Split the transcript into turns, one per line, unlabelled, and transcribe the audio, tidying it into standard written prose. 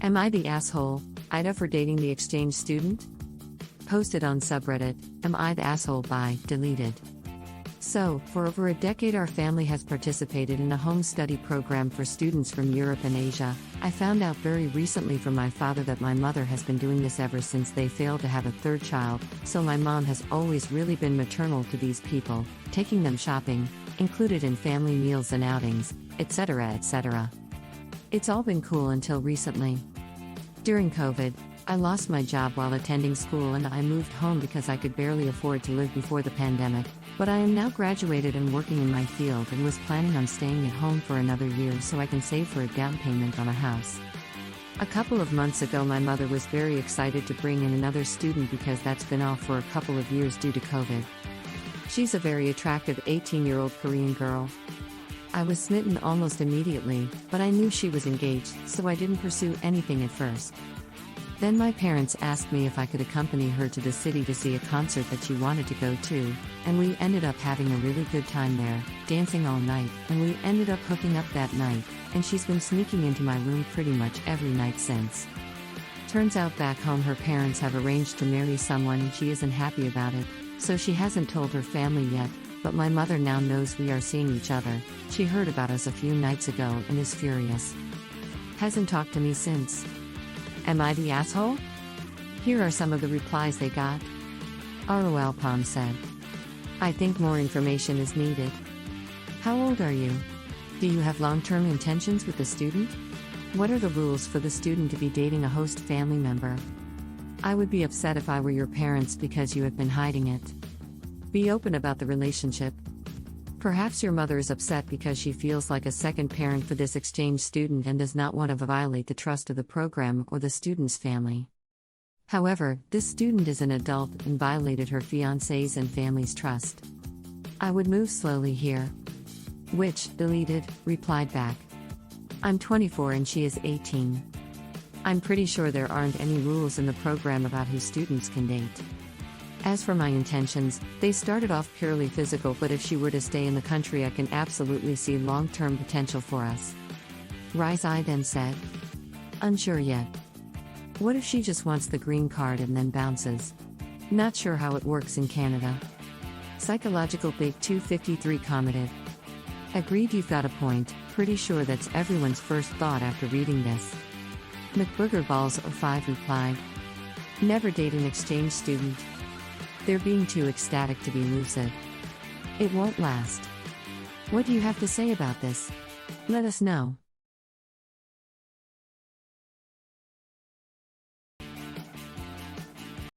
Am I the asshole, AITA, for dating the exchange student? Posted on subreddit, Am I the asshole by deleted. So, for over a decade our family has participated in a home study program for students from Europe and Asia. I found out very recently from my father that my mother has been doing this ever since they failed to have a third child, so my mom has always really been maternal to these people, taking them shopping, included in family meals and outings, etc. etc. It's all been cool until recently. During COVID, I lost my job while attending school and I moved home because I could barely afford to live before the pandemic, but I am now graduated and working in my field and was planning on staying at home for another year so I can save for a down payment on a house. A couple of months ago my mother was very excited to bring in another student because that's been off for a couple of years due to COVID. She's a very attractive 18-year-old Korean girl. I was smitten almost immediately, but I knew she was engaged, so I didn't pursue anything at first. Then my parents asked me if I could accompany her to the city to see a concert that she wanted to go to, and we ended up having a really good time there, dancing all night, and we ended up hooking up that night, and she's been sneaking into my room pretty much every night since. Turns out back home her parents have arranged to marry someone and she isn't happy about it, so she hasn't told her family yet, but my mother now knows we are seeing each other. She heard about us a few nights ago and is furious. Hasn't talked to me since. Am I the asshole? Here are some of the replies they got. ROL Palm said, I think more information is needed. How old are you? Do you have long-term intentions with the student? What are the rules for the student to be dating a host family member? I would be upset if I were your parents because you have been hiding it. Be open about the relationship. Perhaps your mother is upset because she feels like a second parent for this exchange student and does not want to violate the trust of the program or the student's family. However, this student is an adult and violated her fiancé's and family's trust. I would move slowly here. Which, deleted, replied back. I'm 24 and she is 18. I'm pretty sure there aren't any rules in the program about who students can date. As for my intentions, they started off purely physical, but if she were to stay in the country I can absolutely see long-term potential for us. Rise I then said. Unsure yet. What if she just wants the green card and then bounces? Not sure how it works in Canada. Psychological Big 253 commented. Agreed, you've got a point, pretty sure that's everyone's first thought after reading this. McBoogerballs05 replied. Never date an exchange student. They're being too ecstatic to be lucid. It won't last. What do you have to say about this? Let us know.